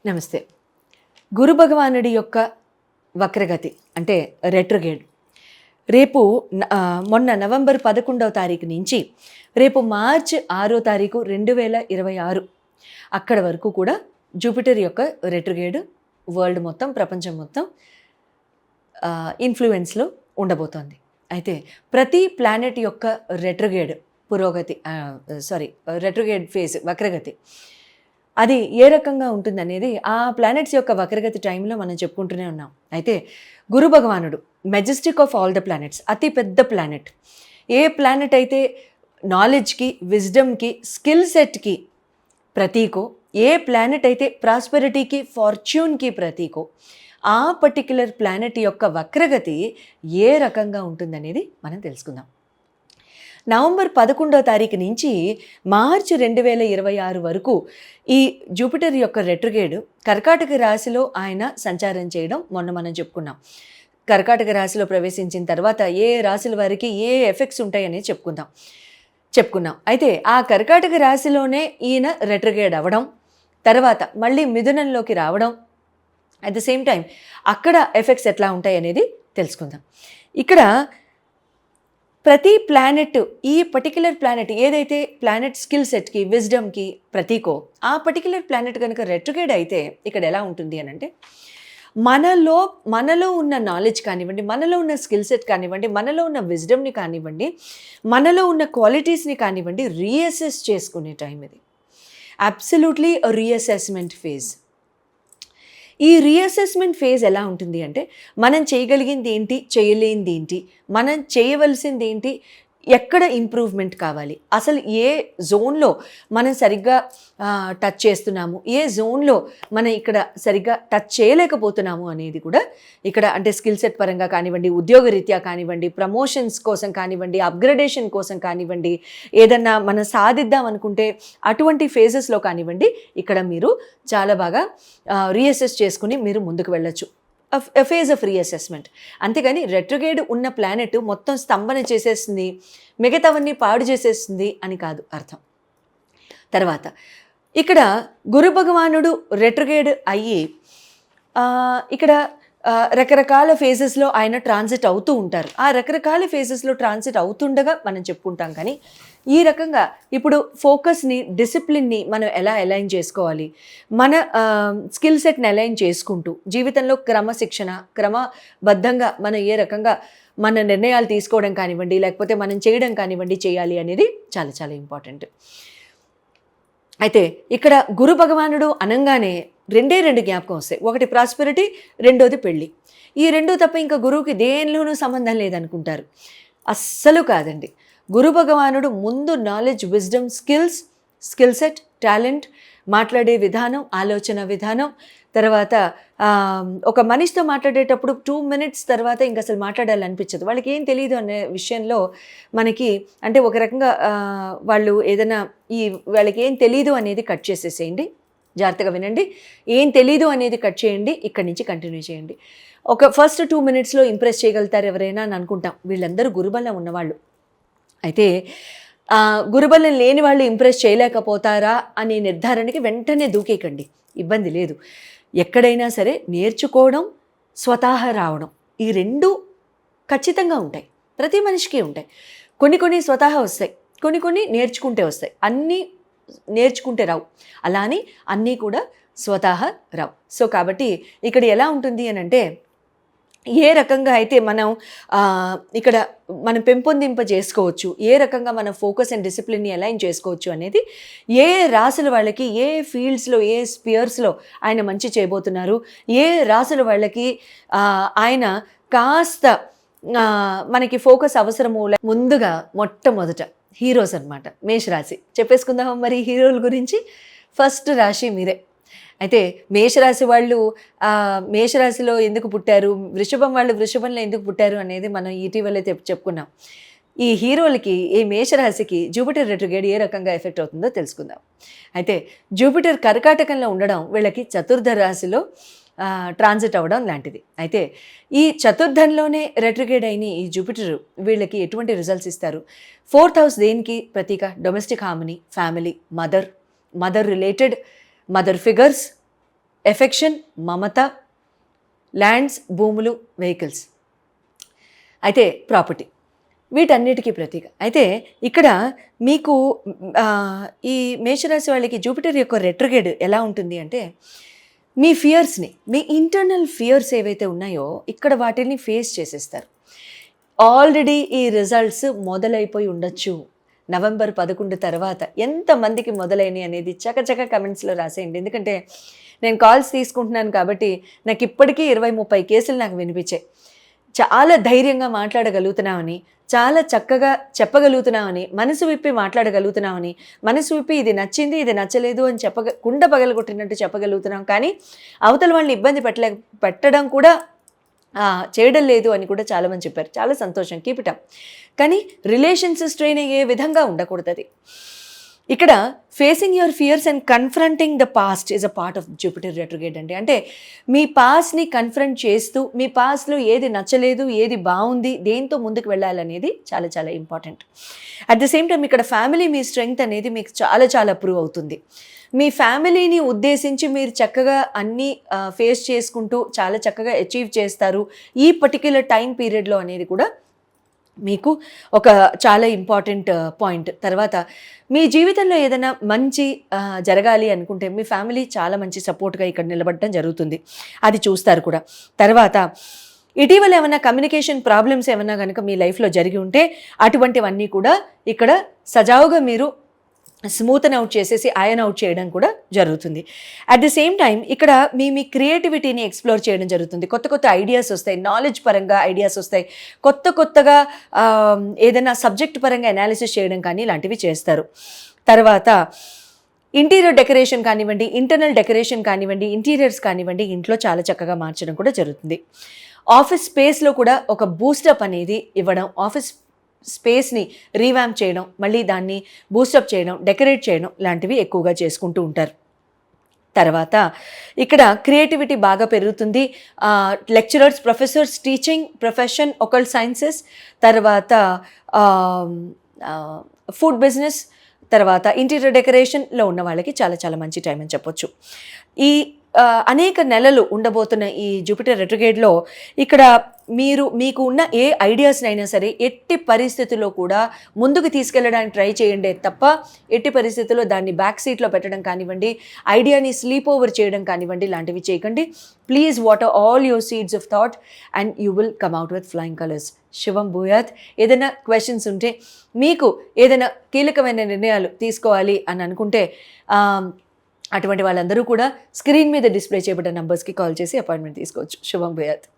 నమస్తే. గురు భగవానుడి యొక్క వక్రగతి అంటే రెట్రోగేడ్ రేపు మొన్న నవంబర్ 11వ తారీఖు నుంచి రేపు మార్చ్ 6వ తారీఖు 2026 అక్కడ వరకు కూడా జూపిటర్ యొక్క రెట్రోగేడ్ వరల్డ్ మొత్తం, ప్రపంచం మొత్తం ఇన్ఫ్లుయెన్స్లో ఉండబోతోంది. అయితే ప్రతి ప్లానెట్ యొక్క రెట్రోగేడ్ రెట్రోగేడ్ ఫేజ్ వక్రగతి అది ఏ రకంగా ఉంటుందనేది ఆ ప్లానెట్స్ యొక్క వక్రగతి టైంలో మనం చెప్పుకుంటూనే ఉన్నాం. అయితే గురు భగవానుడు Majestic of all the planets, అతి పెద్ద ప్లానెట్. ఏ ప్లానెట్ అయితే నాలెడ్జ్కి, విజ్డమ్కి, స్కిల్ సెట్కి ప్రతీకో, ఏ ప్లానెట్ అయితే ప్రాస్పెరిటీకి, ఫార్చ్యూన్కి ప్రతీకో, ఆ పర్టిక్యులర్ ప్లానెట్ యొక్క వక్రగతి ఏ రకంగా ఉంటుందనేది మనం తెలుసుకుందాం. నవంబర్ 11వ తారీఖు నుంచి మార్చి 2026 వరకు ఈ జూపిటర్ యొక్క రెట్రోగేడ్ కర్కాటక రాశిలో ఆయన సంచారం చేయడం మొన్న మనం చెప్పుకున్నాం. కర్కాటక రాశిలో ప్రవేశించిన తర్వాత ఏ రాశుల వారికి ఏ ఎఫెక్ట్స్ ఉంటాయనేది చెప్పుకున్నాం. అయితే ఆ కర్కాటక రాశిలోనే ఈయన రెట్రోగేడ్ అవ్వడం, తర్వాత మళ్ళీ మిథునంలోకి రావడం, అట్ ద సేమ్ టైం అక్కడ ఎఫెక్ట్స్ ఎట్లా ఉంటాయి అనేది తెలుసుకుందాం. ఇక్కడ ప్రతి ప్లానెట్, ఈ పర్టిక్యులర్ ప్లానెట్ ఏదైతే ప్లానెట్ స్కిల్ సెట్కి, విజ్డమ్కి ప్రతీకో, ఆ పర్టిక్యులర్ ప్లానెట్ కనుక రెట్రోగేడ్ అయితే ఇక్కడ ఎలా ఉంటుంది అని అంటే మనలో ఉన్న నాలెడ్జ్ కానివ్వండి, మనలో ఉన్న స్కిల్ సెట్ కానివ్వండి, మనలో ఉన్న విజ్డమ్ని కానివ్వండి, మనలో ఉన్న క్వాలిటీస్ని కానివ్వండి, రీఅసెస్ చేసుకునే టైం ఇది. Absolutely reassessment phase. ఈ రీఅసెస్మెంట్ ఫేజ్ ఎలా ఉంటుంది అంటే మనం చేయగలిగింది ఏంటి, చేయలేనిది ఏంటి, మనం చేయవలసింది ఏంటి, ఎక్కడ ఇంప్రూవ్మెంట్ కావాలి, అసలు ఏ జోన్లో మనం సరిగ్గా టచ్ చేస్తున్నాము, ఏ జోన్లో మనం ఇక్కడ సరిగ్గా టచ్ చేయలేకపోతున్నాము అనేది కూడా ఇక్కడ అంటే స్కిల్ సెట్ పరంగా కానివ్వండి, ఉద్యోగరీత్యా కానివ్వండి, ప్రమోషన్స్ కోసం కానివ్వండి, అప్గ్రేడేషన్ కోసం కానివ్వండి, ఏదన్నా మనం సాధిద్దాం అనుకుంటే అటువంటి ఫేజెస్లో కానివ్వండి, ఇక్కడ మీరు చాలా బాగా రీఅసెస్ చేసుకుని మీరు ముందుకు వెళ్ళొచ్చు. Phase of reassessment. అంతేగాని రెట్రోగేడ్ ఉన్న ప్లానెట్ మొత్తం స్తంభన చేసేస్తుంది, మిగతావన్నీ పాడు చేసేస్తుంది అని కాదు అర్థం. తర్వాత ఇక్కడ గురు భగవానుడు రెట్రోగేడ్ అయ్యి ఇక్కడ రకరకాల ఫేజెస్లో ఆయన ట్రాన్సిట్ అవుతూ ఉంటారు. ఆ రకరకాల ఫేజెస్లో ట్రాన్సిట్ అవుతుండగా మనం చెప్పుకుంటాం. కానీ ఈ రకంగా ఇప్పుడు ఫోకస్ని, డిసిప్లిన్ని మనం ఎలా అలైన్ చేసుకోవాలి, మన స్కిల్ సెట్ని అలైన్ చేసుకుంటూ జీవితంలో క్రమశిక్షణ, క్రమబద్ధంగా మనం ఏ రకంగా మన నిర్ణయాలు తీసుకోవడం కానివ్వండి, లేకపోతే మనం చేయడం కానివ్వండి చేయాలి అనేది చాలా చాలా ఇంపార్టెంట్. అయితే ఇక్కడ గురు భగవానుడు అనగానే రెండు జ్ఞాపకం వస్తాయి. ఒకటి ప్రాస్పెరిటీ, రెండోది పెళ్ళి. ఈ రెండు తప్ప ఇంకా గురువుకి దేనిలోనూ సంబంధం లేదనుకుంటారు. అస్సలు కాదండి. గురు భగవానుడు ముందు knowledge, wisdom, skill set, talent, మాట్లాడే విధానం, ఆలోచన విధానం, తర్వాత ఒక మనిషితో మాట్లాడేటప్పుడు 2 minutes తర్వాత ఇంకా అసలు మాట్లాడాలనిపించదు. వాళ్ళకి ఏం తెలియదు అనే విషయంలో మనకి అంటే ఒక రకంగా వాళ్ళు ఏదైనా వాళ్ళకి ఏం తెలీదు అనేది కట్ చేసేసేయండి. జాగ్రత్తగా వినండి. ఏం తెలీదు అనేది కట్ చేయండి, ఇక్కడి నుంచి కంటిన్యూ చేయండి. ఒక ఫస్ట్ 2 minutesలో ఇంప్రెస్ చేయగలుగుతారు ఎవరైనా అని అనుకుంటాం. వీళ్ళందరూ గురుబలం ఉన్నవాళ్ళు. అయితే గురుబలం లేని వాళ్ళు ఇంప్రెస్ చేయలేకపోతారా అనే నిర్ధారణకి వెంటనే దూకేయకండి, ఇబ్బంది లేదు. ఎక్కడైనా సరే నేర్చుకోవడం, స్వతహా రావడం, ఈ రెండు ఖచ్చితంగా ఉంటాయి. ప్రతి మనిషికి ఉంటాయి. కొన్ని స్వతహా వస్తాయి, కొన్ని నేర్చుకుంటే వస్తాయి. అన్నీ నేర్చుకుంటే రావు, అలా అని అన్నీ కూడా స్వతహా రావు. సో కాబట్టి ఇక్కడ ఎలా ఉంటుంది అని అంటే ఏ రకంగా అయితే మనం ఇక్కడ మనం పెంపొందింప చేసుకోవచ్చు, ఏ రకంగా మనం ఫోకస్ అండ్ డిసిప్లిన్ని అలైన్ చేసుకోవచ్చు అనేది ఏ రాసుల వాళ్ళకి ఏ ఫీల్డ్స్లో, ఏ స్పియర్స్లో ఆయన మంచి చేయబోతున్నారు, ఏ రాసుల వాళ్ళకి ఆయన కాస్త మనకి ఫోకస్ అవసరము. ముందుగా మొట్టమొదట హీరోస్ అనమాట, మేషరాశి. చెప్పేసుకుందామా మరి హీరోల గురించి? ఫస్ట్ రాశి మీరే. అయితే మేషరాశి వాళ్ళు మేషరాశిలో ఎందుకు పుట్టారు, వృషభం వాళ్ళు వృషభంలో ఎందుకు పుట్టారు అనేది మనం ఇటీవలే చెప్పుకున్నాం. ఈ హీరోలకి, ఈ మేషరాశికి జూపిటర్ రెట్రోగేడ్ ఏ రకంగా ఎఫెక్ట్ అవుతుందో తెలుసుకుందాం. అయితే జూపిటర్ కర్కాటకంలో ఉండడం వీళ్ళకి చతుర్థ రాశిలో ట్రాన్సిట్ అవ్వడం లాంటిది. అయితే ఈ చతుర్థంలోనే రెట్రోగేడ్ అయిన ఈ జూపిటర్ వీళ్ళకి ఎటువంటి రిజల్ట్స్ ఇస్తారు? 4th house దేనికి ప్రతీక? Domestic harmony, family, mother related, mother figures, affection, మమత, ల్యాండ్స్, భూములు, వెహికల్స్, అయితే ప్రాపర్టీ, వీటన్నిటికీ ప్రతీక. అయితే ఇక్కడ మీకు ఈ మేషరాశి వాళ్ళకి జూపిటర్ యొక్క రెట్రోగేడ్ ఎలా ఉంటుంది అంటే, మీ ఫియర్స్ని, మీ ఇంటర్నల్ ఫియర్స్ ఏవైతే ఉన్నాయో ఇక్కడ వాటిని ఫేస్ చేసేస్తారు. ఆల్రెడీ ఈ రిజల్ట్స్ మొదలైపోయి ఉండొచ్చు. నవంబర్ 11 తర్వాత ఎంతమందికి మొదలైనవి అనేది చకచక కమెంట్స్లో రాసేయండి. ఎందుకంటే నేను కాల్స్ తీసుకుంటున్నాను కాబట్టి నాకు ఇప్పటికీ 20-30 కేసులు నాకు వినిపించాయి. చాలా ధైర్యంగా మాట్లాడగలుగుతున్నామని, చాలా చక్కగా చెప్పగలుగుతున్నామని, మనసు విప్పి మాట్లాడగలుగుతున్నామని, మనసు విప్పి ఇది నచ్చింది ఇది నచ్చలేదు అని కుండ పగలగొట్టినట్టు చెప్పగలుగుతున్నాం. కానీ అవతల వాళ్ళని ఇబ్బంది పెట్టడం కూడా చేయడం లేదు అని కూడా చాలామంది చెప్పారు. చాలా సంతోషం, కీప్ ఇట్ అప్. కానీ రిలేషన్స్ స్ట్రెయిన్ అయ్యే విధంగా ఉండకూడదు అది. ఇక్కడ facing your fears and confronting the past is a part of Jupiter retrograde అండి. అంటే మీ పాస్ట్ని కన్ఫ్రంట్ చేస్తూ, మీ పాస్ట్లో ఏది నచ్చలేదు, ఏది బాగుంది, దేంతో ముందుకు వెళ్ళాలనేది చాలా చాలా important. At the same time ఇక్కడ ఫ్యామిలీ మీ స్ట్రెంగ్త్ అనేది మీకు చాలా చాలా ప్రూవ్ అవుతుంది. మీ ఫ్యామిలీని ఉద్దేశించి మీరు చక్కగా అన్నీ ఫేస్ చేసుకుంటూ చాలా చక్కగా అచీవ్ చేస్తారు ఈ పర్టిక్యులర్ టైం పీరియడ్లో అనేది కూడా మీకు ఒక చాలా ఇంపార్టెంట్ పాయింట్. తర్వాత మీ జీవితంలో ఏదైనా మంచి జరగాలి అనుకుంటే మీ ఫ్యామిలీ చాలా మంచి సపోర్ట్గా ఇక్కడ నిలబడటం జరుగుతుంది, అది చూస్తారు కూడా. తర్వాత ఇటీవల ఏమైనా కమ్యూనికేషన్ ప్రాబ్లమ్స్ ఏమైనా కనుక మీ లైఫ్లో జరిగి ఉంటే అటువంటివన్నీ కూడా ఇక్కడ సజావుగా మీరు స్మూతన్ అవుట్ చేసేసి ఐరన్ అవుట్ చేయడం కూడా జరుగుతుంది. అట్ ది సేమ్ టైం ఇక్కడ మీ క్రియేటివిటీని ఎక్స్ప్లోర్ చేయడం జరుగుతుంది. కొత్త కొత్త ఐడియాస్ వస్తాయి, నాలెడ్జ్ పరంగా ఐడియాస్ వస్తాయి, కొత్తగా ఏదైనా సబ్జెక్ట్ పరంగా అనాలిసిస్ చేయడం కానీ ఇలాంటివి చేస్తారు. తర్వాత ఇంటీరియర్ డెకరేషన్ కానివ్వండి, ఇంటర్నల్ డెకరేషన్ కానివ్వండి, ఇంటీరియర్స్ కానివ్వండి, ఇంట్లో చాలా చక్కగా మార్చడం కూడా జరుగుతుంది. ఆఫీస్ స్పేస్లో కూడా ఒక బూస్టప్ అనేది ఇవ్వడం, ఆఫీస్ స్పేస్ని రీవ్యాంప్ చేయడం, మళ్ళీ దాన్ని బూస్టప్ చేయడం, డెకరేట్ చేయడం లాంటివి ఎక్కువగా చేసుకుంటూ ఉంటారు. తర్వాత ఇక్కడ క్రియేటివిటీ బాగా పెరుగుతుంది. Lecturers, professors, teaching profession, occult sciences, తర్వాత ఫుడ్ బిజినెస్, తర్వాత ఇంటీరియర్ డెకరేషన్లో ఉన్న వాళ్ళకి చాలా చాలా మంచి టైం అని చెప్పొచ్చు. ఈ అనేక నెలలు ఉండబోతున్న ఈ జూపిటర్ రెట్రోగేడ్లో ఇక్కడ మీకు ఉన్న ఏ ఐడియాస్నైనా సరే ఎట్టి పరిస్థితుల్లో కూడా ముందుకు తీసుకెళ్ళడానికి ట్రై చేయండి తప్ప ఎట్టి పరిస్థితుల్లో దాన్ని బ్యాక్ సీట్లో పెట్టడం కానివ్వండి, ఐడియాని స్లీప్ ఓవర్ చేయడం కానివ్వండి, లాంటివి చేయకండి. Please water all your seeds of thought and you will come out with flying colours. శుభం భూయాత్. ఏదైనా క్వశ్చన్స్ ఉంటే, మీకు ఏదైనా కీలకమైన నిర్ణయాలు తీసుకోవాలి అని అనుకుంటే అటువంటి వాళ్ళందరూ కూడా స్క్రీన్ మీద డిస్ప్లే చేయబడ్డ నంబర్స్కి కాల్ చేసి అపాయింట్మెంట్ తీసుకోవచ్చు. శుభం భూయాత్.